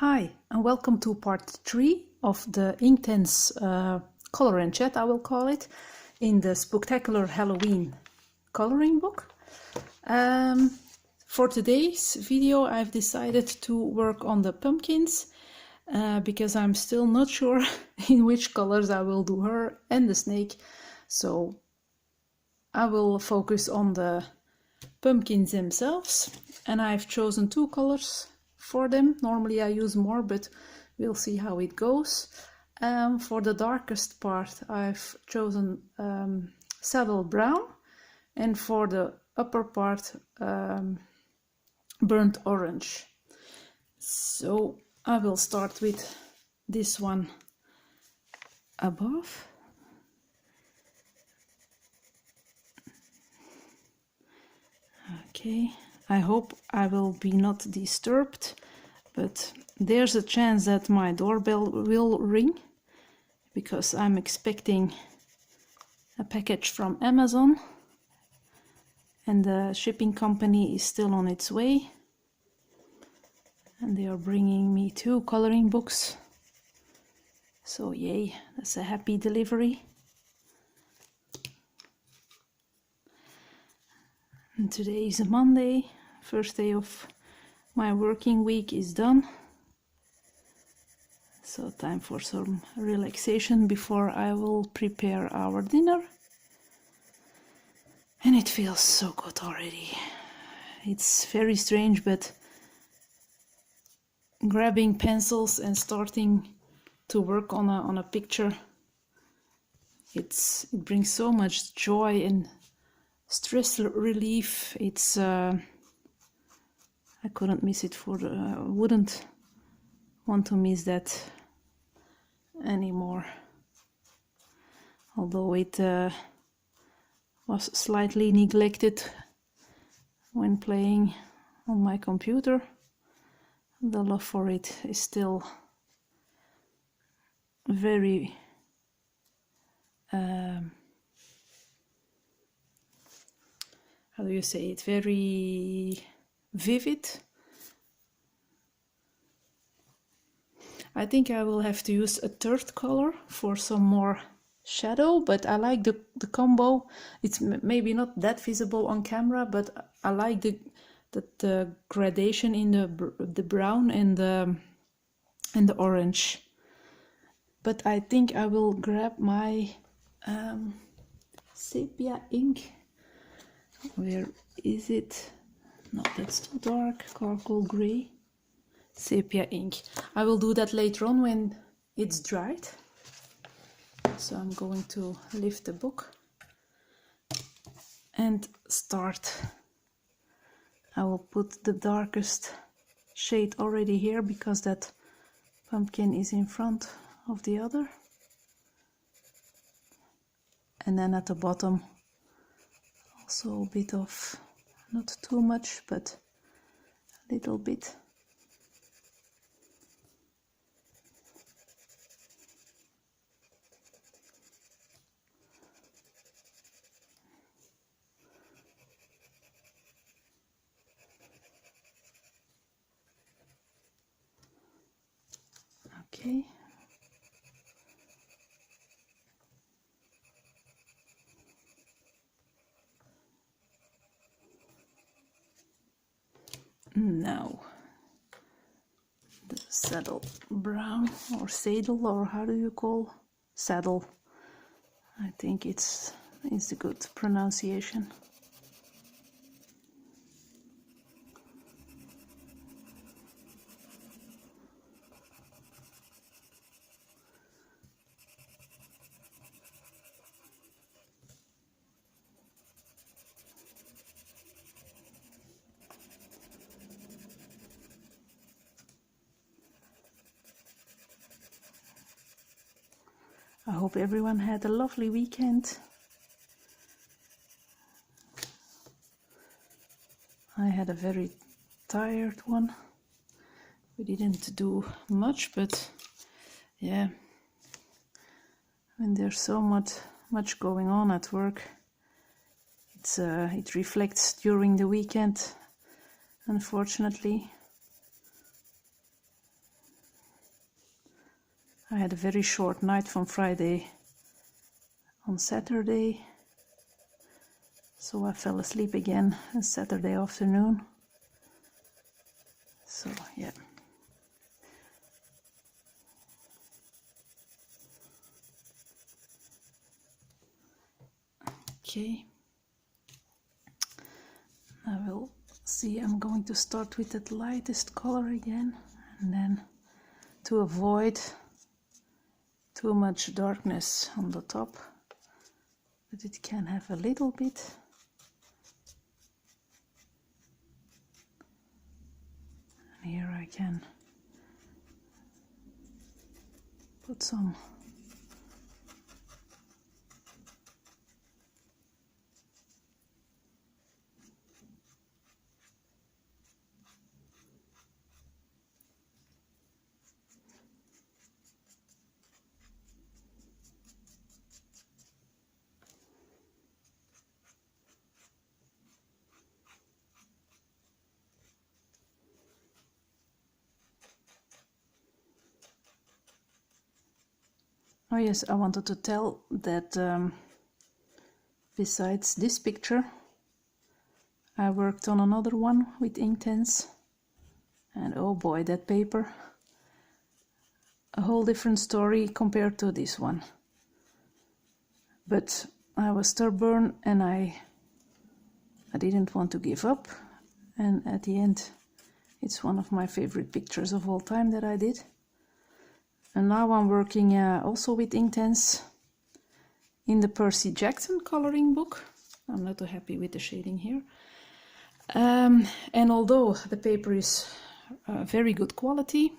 Hi, and welcome to part 3 of the Inktense color and chat, I will call it, in the Spooktacular Halloween coloring book. For today's video, I've decided to work on the pumpkins because I'm still not sure in which colors I will do her and the snake. So I will focus on the pumpkins themselves, and I've chosen 2 colors for them. Normally I use more, but we'll see how it goes. For the darkest part I've chosen saddle brown, and for the upper part burnt orange. So I will start with this one above. Okay, I hope I will be not disturbed, but there's a chance that my doorbell will ring because I'm expecting a package from Amazon and the shipping company is still on its way, and they are bringing me 2 coloring books. So yay, that's a happy delivery. And today is a Monday, first day of my working week is done. So time for some relaxation before I will prepare our dinner. And it feels so good already. It's very strange, but grabbing pencils and starting to work on a picture, it brings so much joy and stress relief. It's I couldn't miss it wouldn't want to miss that anymore. Although it was slightly neglected when playing on my computer, the love for it is still very how do you say it, very vivid. I think I will have to use a 3rd color for some more shadow, but I like the combo. It's maybe not that visible on camera, but I like the gradation in the brown and the orange. But I think I will grab my sepia ink. Where is it? No, that's too dark. Charcoal gray. Sepia ink. I will do that later on when it's dried. So I'm going to lift the book and start. I will put the darkest shade already here because that pumpkin is in front of the other. And then at the bottom also a bit of, not too much, but a little bit. Okay. Now the saddle brown, or saddle, or how do you call saddle? I think it's a good pronunciation. I hope everyone had a lovely weekend. I had a very tired one. We didn't do much, but yeah, when there's so much going on at work, it reflects during the weekend, unfortunately. I had a very short night from Friday on Saturday, so I fell asleep again on Saturday afternoon. So yeah. Okay. I will see, I'm going to start with that lightest color again, and then to avoid too much darkness on the top, but it can have a little bit. And here I can put some Oh yes, I wanted to tell that besides this picture, I worked on another one with Inktense, and oh boy, that paper, a whole different story compared to this one. But I was stubborn and I didn't want to give up, and at the end it's one of my favorite pictures of all time that I did. And now I'm working also with Inktense in the Percy Jackson coloring book. I'm not too happy with the shading here. And although the paper is very good quality,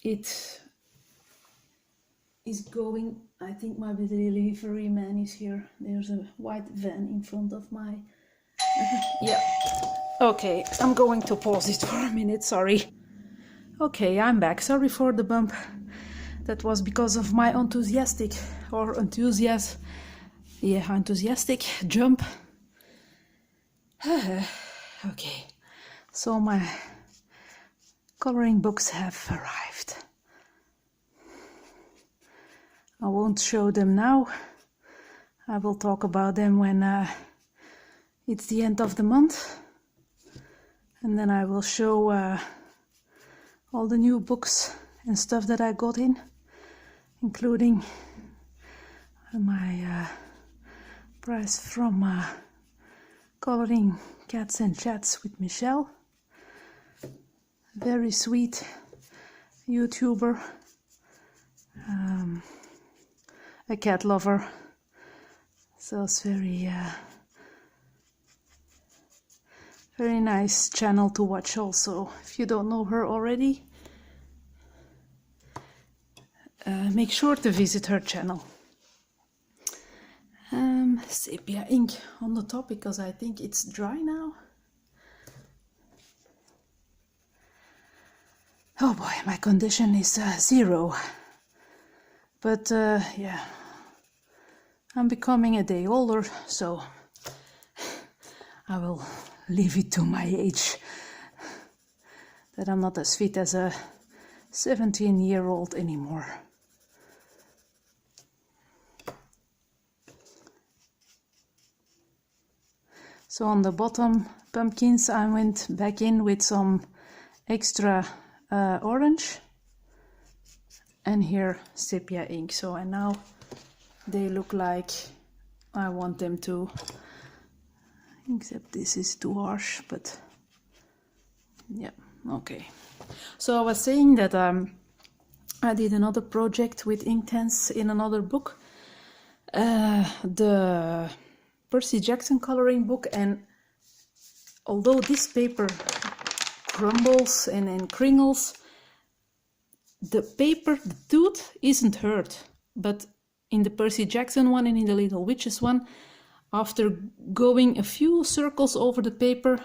it is going, I think my delivery man is here. There's a white van in front of my... yeah. Okay, I'm going to pause it for a minute, sorry. Okay, I'm back. Sorry for the bump. That was because of my enthusiastic jump. Okay, so my coloring books have arrived. I won't show them now. I will talk about them when it's the end of the month. And then I will show all the new books and stuff that I got in, including my prize from Coloring Cats and Chats with Michelle. Very sweet YouTuber, a cat lover, so it's very nice channel to watch also. If you don't know her already, make sure to visit her channel. Sepia ink on the top because I think it's dry now. Oh boy, my condition is 0. But yeah, I'm becoming a day older, so I will leave it to my age. That I'm not as fit as a 17-year-old anymore. So on the bottom pumpkins I went back in with some extra orange, and here sepia ink. So and now they look like I want them to, except this is too harsh, but yeah, okay. So I was saying that I did another project with Inktense in another book, the Percy Jackson coloring book, and although this paper crumbles and cringles, the paper, the tooth isn't hurt. But in the Percy Jackson one and in the Little Witches one, after going a few circles over the paper,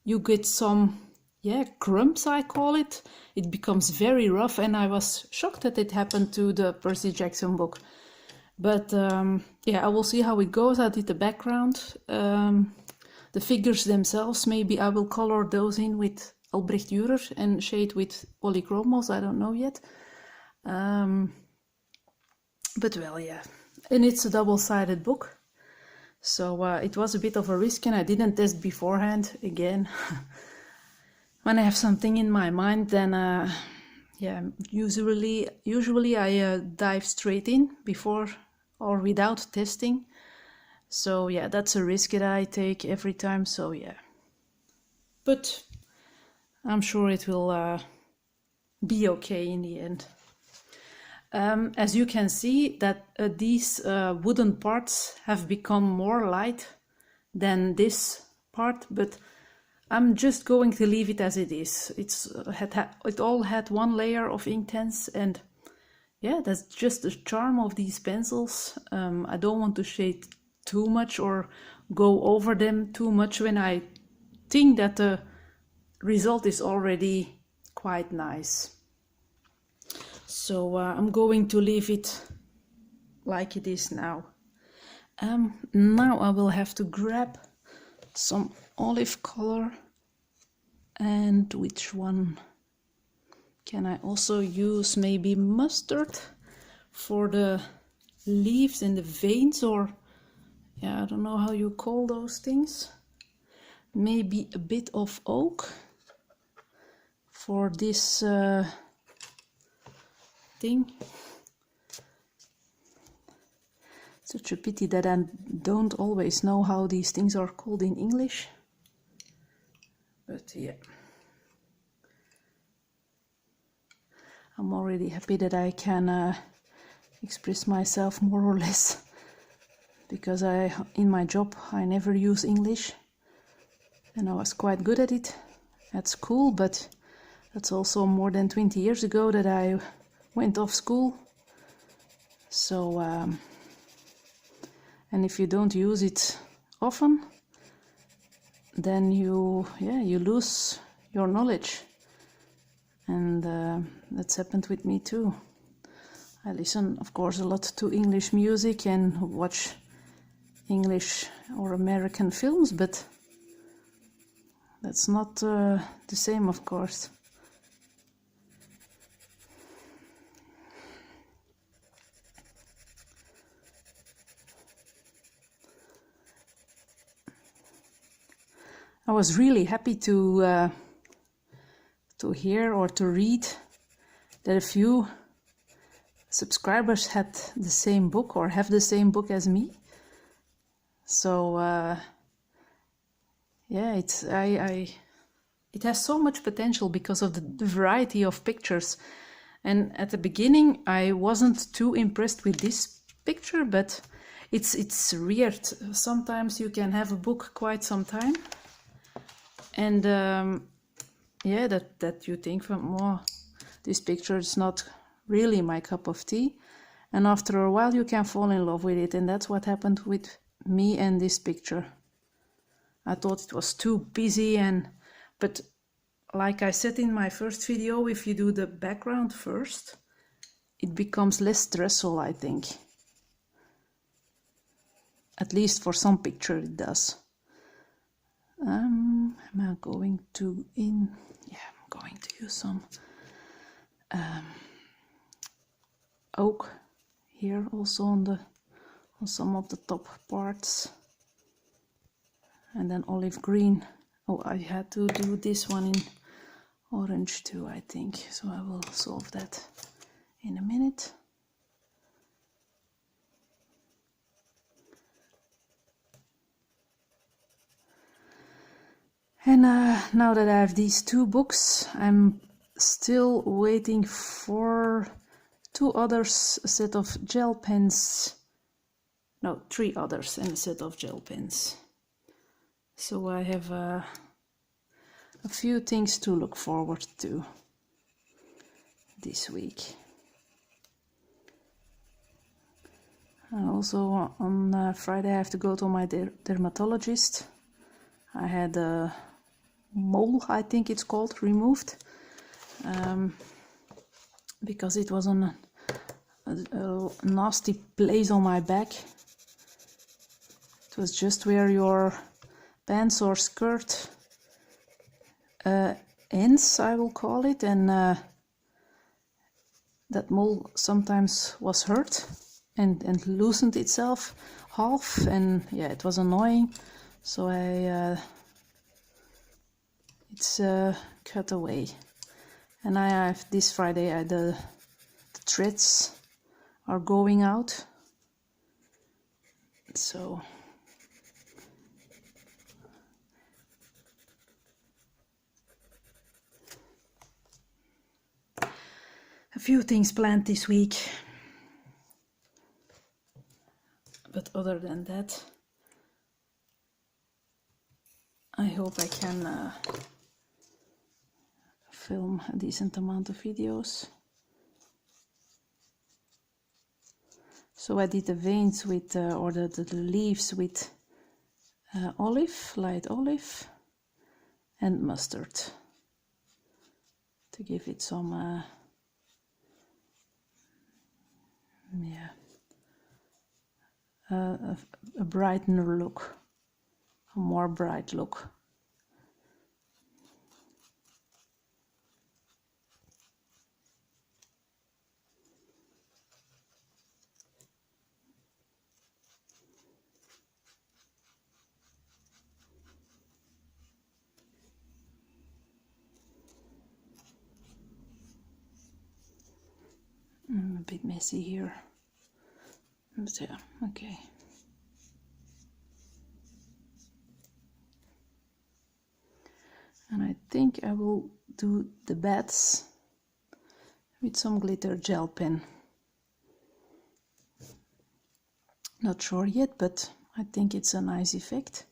you get some, yeah, crumbs I call it. It becomes very rough, and I was shocked that it happened to the Percy Jackson book. But yeah, I will see how it goes. I did the background. The figures themselves, maybe I will color those in with Albrecht Dürer and shade with polychromos, I don't know yet. But well, yeah, and it's a double-sided book, so it was a bit of a risk, and I didn't test beforehand again. When I have something in my mind, then yeah, usually I dive straight in before or without testing. So yeah, that's a risk that I take every time, so yeah. But I'm sure it will be okay in the end. As you can see, that these wooden parts have become more light than this part, but I'm just going to leave it as it is. It all had one layer of Inktense, and yeah, that's just the charm of these pencils. I don't want to shade too much or go over them too much when I think that the result is already quite nice. So I'm going to leave it like it is now. Now I will have to grab some olive color, and which one can I also use? Maybe mustard for the leaves and the veins, or yeah, I don't know how you call those things. Maybe a bit of oak for this thing. Such a pity that I don't always know how these things are called in English. But yeah, I'm already happy that I can express myself more or less, because in my job I never use English, and I was quite good at it at school, but that's also more than 20 years ago that I went off school. So and if you don't use it often, then you lose your knowledge, and that's happened with me too. I listen, of course, a lot to English music and watch English or American films, but that's not the same, of course. I was really happy to hear or to read that a few subscribers had the same book or have the same book as me. So yeah, it has so much potential because of the variety of pictures. And at the beginning, I wasn't too impressed with this picture, but it's weird. Sometimes you can have a book quite some time, and yeah, that you think, oh, this picture is not really my cup of tea, and after a while you can fall in love with it, and that's what happened with me and this picture. I thought it was too busy, but like I said in my first video, if you do the background first, it becomes less stressful, I think. At least for some picture it does. Am I going to I'm going to use some oak here also on some of the top parts, and then olive green. Oh, I had to do this one in orange too, I think, so I will solve that in a minute. And now that I have these two books, I'm still waiting for two others, a set of gel pens. No, three others and a set of gel pens. So I have a few things to look forward to this week. And also on Friday I have to go to my dermatologist. I had a mole, I think it's called, removed, because it was on a nasty place on my back. It was just where your pants or skirt ends, I will call it, and that mole sometimes was hurt and loosened itself half, and yeah, it was annoying, so it's cut away. And I have this Friday the threads are going out, so a few things planned this week, but other than that, I hope I can film a decent amount of videos. So I did the veins with, or the leaves with olive, light olive, and mustard to give it some, yeah, a brightener look, a more bright look. A bit messy here, but yeah, okay. And I think I will do the bats with some glitter gel pen. Not sure yet, but I think it's a nice effect.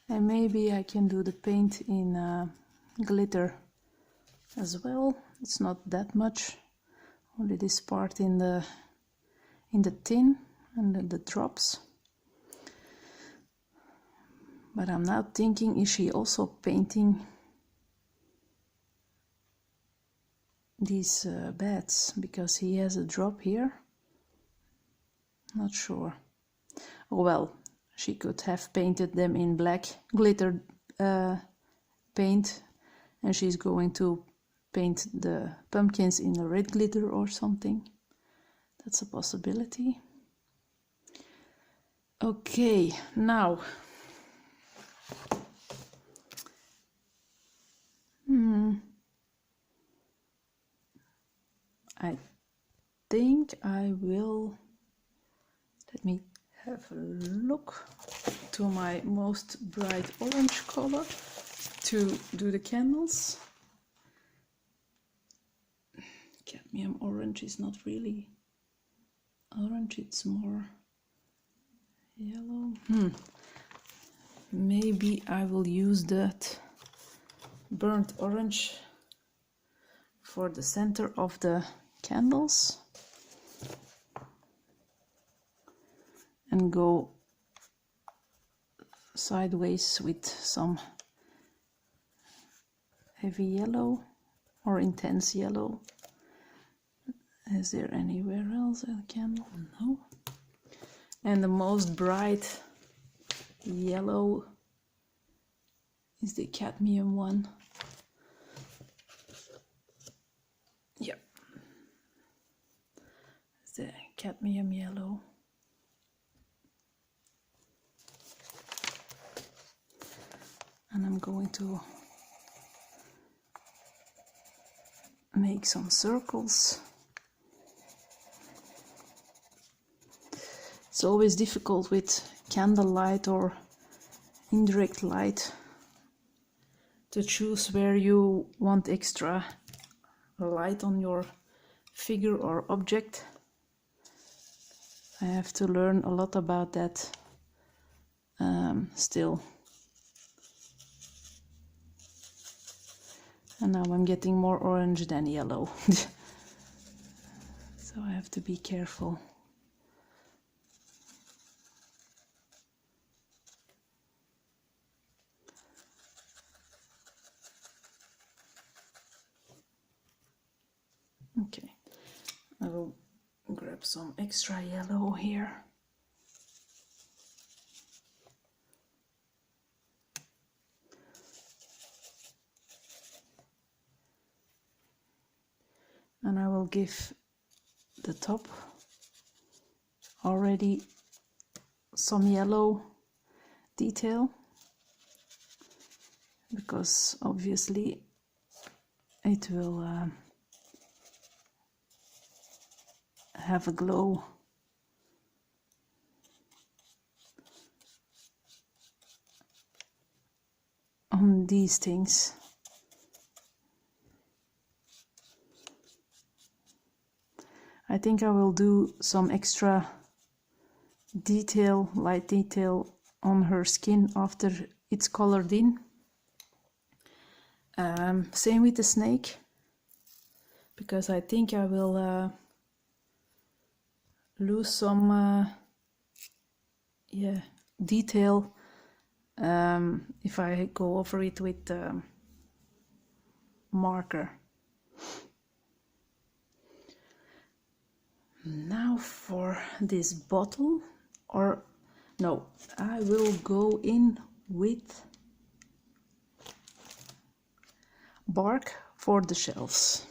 And maybe I can do the paint in glitter as well. It's not that much, only this part in the tin and the drops. But I'm now thinking, is she also painting these bats? Because he has a drop here. Not sure. Oh well, she could have painted them in black glitter paint, and she's going to paint the pumpkins in a red glitter or something. That's a possibility. Okay, now I think I will, let me have a look to my most bright orange color to do the candles. Cadmium orange is not really orange, it's more yellow. Maybe I will use that burnt orange for the center of the candles and go sideways with some heavy yellow or intense yellow. Is there anywhere else a candle? No. And the most bright yellow is the cadmium one. Yeah, it's the cadmium yellow. And I'm going to make some circles. It's always difficult with candlelight or indirect light to choose where you want extra light on your figure or object. I have to learn a lot about that still. And now I'm getting more orange than yellow. So I have to be careful. Okay, I will grab some extra yellow here. And I will give the top already some yellow detail, because obviously it will have a glow. On these things. I think I will do some extra detail, light detail on her skin after it's colored in. Same with the snake, because I think I will lose some detail if I go over it with marker. Now for this bottle, or no, I will go in with bark for the shells.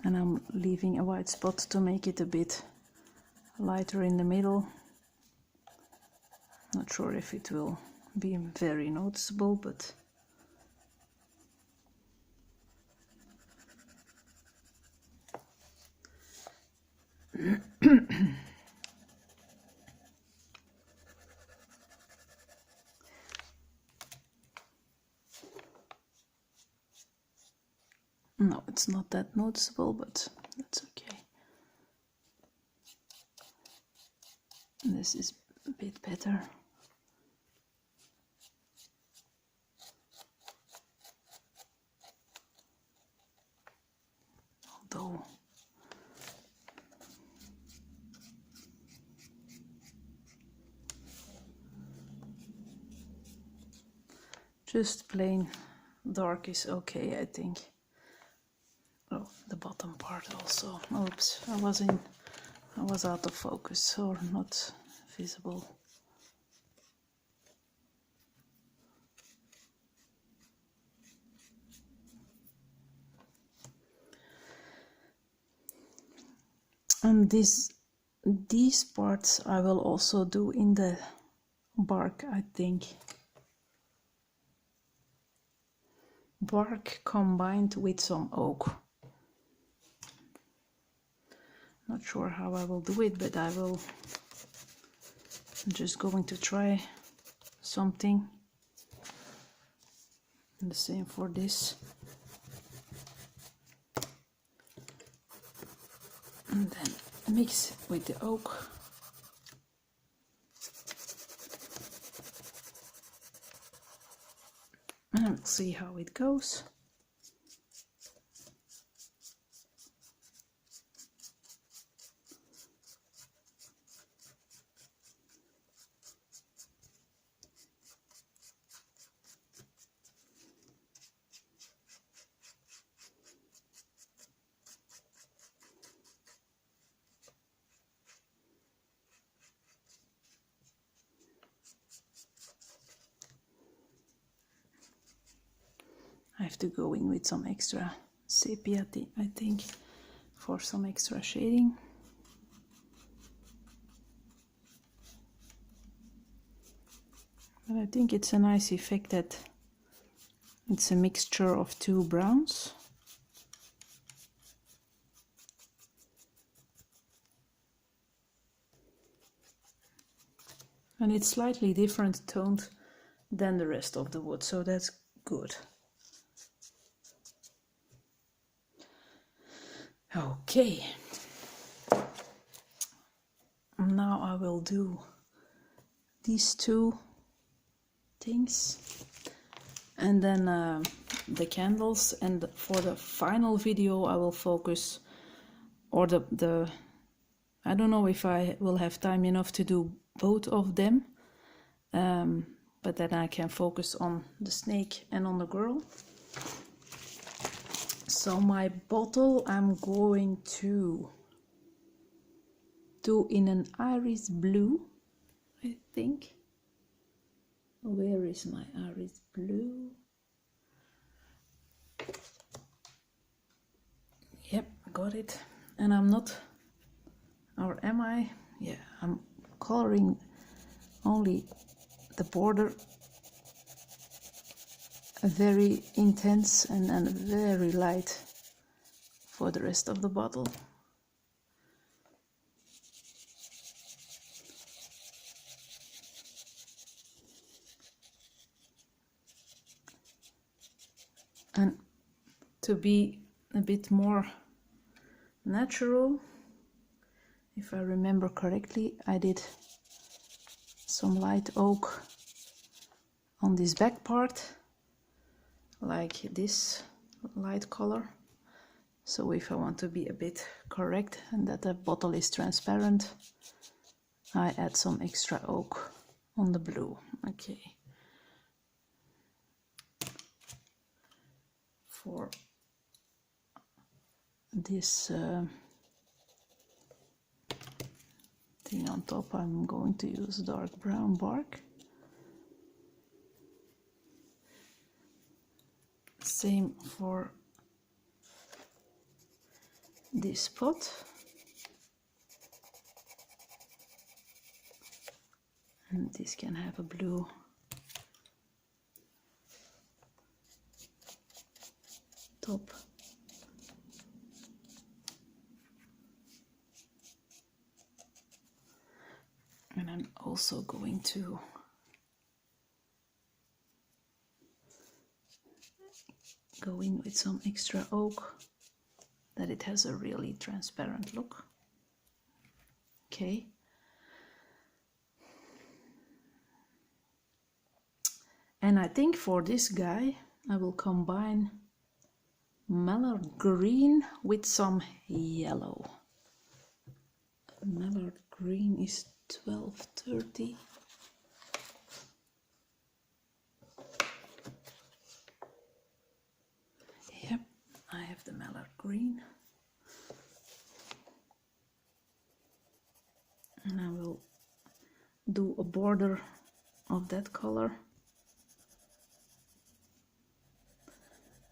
And I'm leaving a white spot to make it a bit lighter in the middle. Not sure if it will be very noticeable, but no, it's not that noticeable, but that's okay. This is a bit better. Although just plain dark is okay, I think. Oh, the bottom part also. Oops, I was out of focus or not visible. And these parts I will also do in the bark, I think. Bark combined with some oak. Not sure how I will do it, but I'm just going to try something. And the same for this. And then mix with the oak. And we'll see how it goes. I have to go in with some extra sepia, I think, for some extra shading. But I think it's a nice effect that it's a mixture of two browns. And it's slightly different toned than the rest of the wood, so that's good. Okay, do these two things, and then the candles. And for the final video I will focus, or the I don't know if I will have time enough to do both of them, but then I can focus on the snake and on the girl. So my bottle I'm going to do in an iris blue, I think. Where is my iris blue? Yep, got it. And I'm not, or am I? Yeah, I'm coloring only the border very intense and very light for the rest of the bottle. And to be a bit more natural, if I remember correctly, I did some light oak on this back part, like this light color. So if I want to be a bit correct and that the bottle is transparent, I add some extra oak on the blue. Okay. For this thing on top, I'm going to use dark brown bark. Same for this pot. And this can have a blue top. And I'm also going to go in with some extra oak, that it has a really transparent look. Okay. And I think for this guy I will combine mallard green with some yellow. Mallard green is 1230. Yep, I have the mallard green. And I will do a border of that color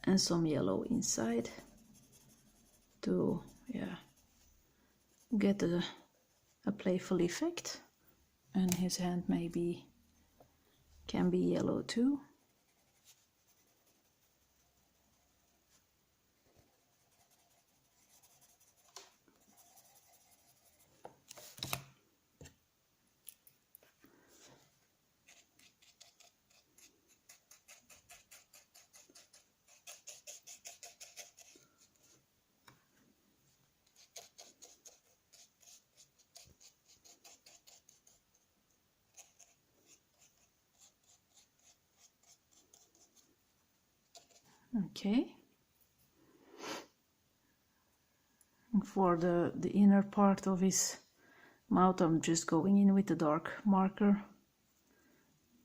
and some yellow inside to, yeah, get a playful effect. And his hand maybe can be yellow too. Okay. And for the inner part of his mouth, I'm just going in with the dark marker.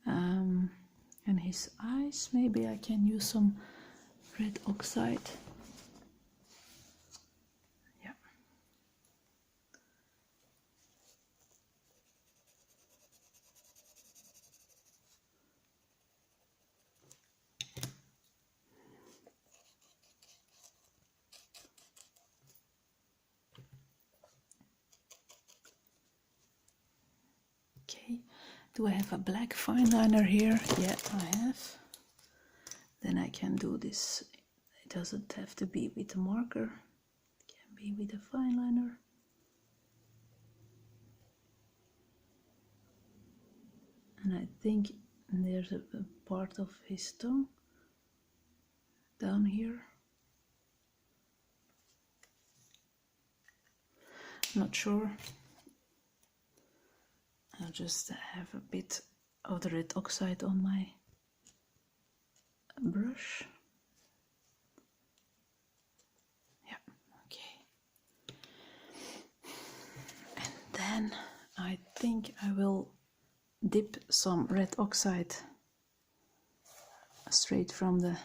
And his eyes, maybe I can use some red oxide. Yeah. Okay. Do I have a black fine liner here? Yeah, I have. Then I can do this. It doesn't have to be with a marker. It can be with a fine liner. And I think there's a part of his tongue down here. Not sure. just have a bit of the red oxide on my brush. Yeah, okay. And then I think I will dip some red oxide straight from the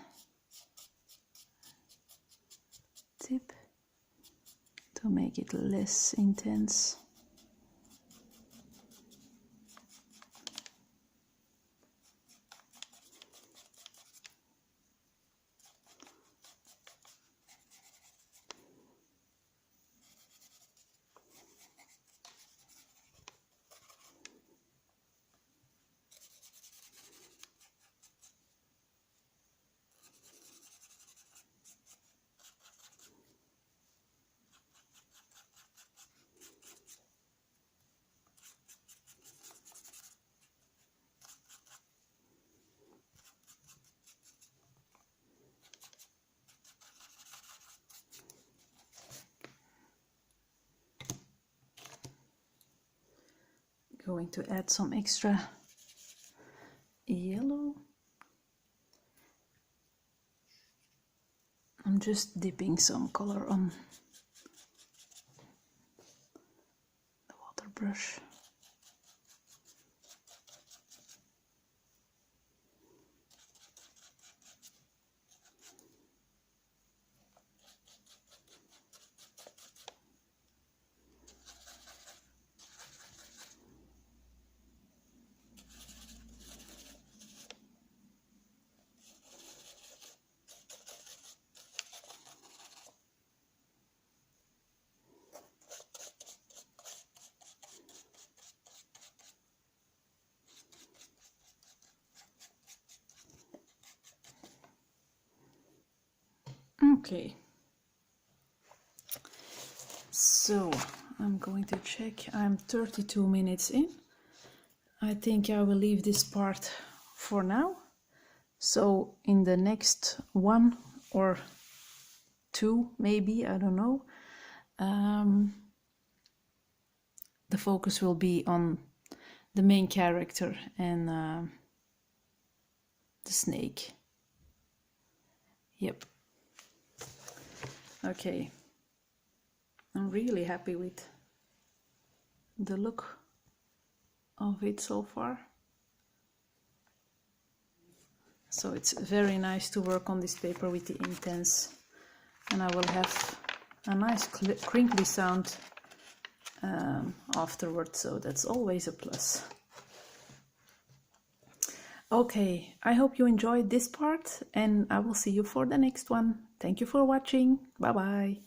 tip to make it less intense. Going to add some extra yellow. I'm just dipping some color on the water brush. Okay, so I'm going to check. I'm 32 minutes in. I think I will leave this part for now. So in the next 1 or 2, maybe, I don't know, the focus will be on the main character and the snake. Yep. Okay. I'm really happy with the look of it so far. So it's very nice to work on this paper with the Inktense, and I will have a nice crinkly sound afterwards, so that's always a plus. Okay, I hope you enjoyed this part, and I will see you for the next one. Thank you for watching. Bye bye.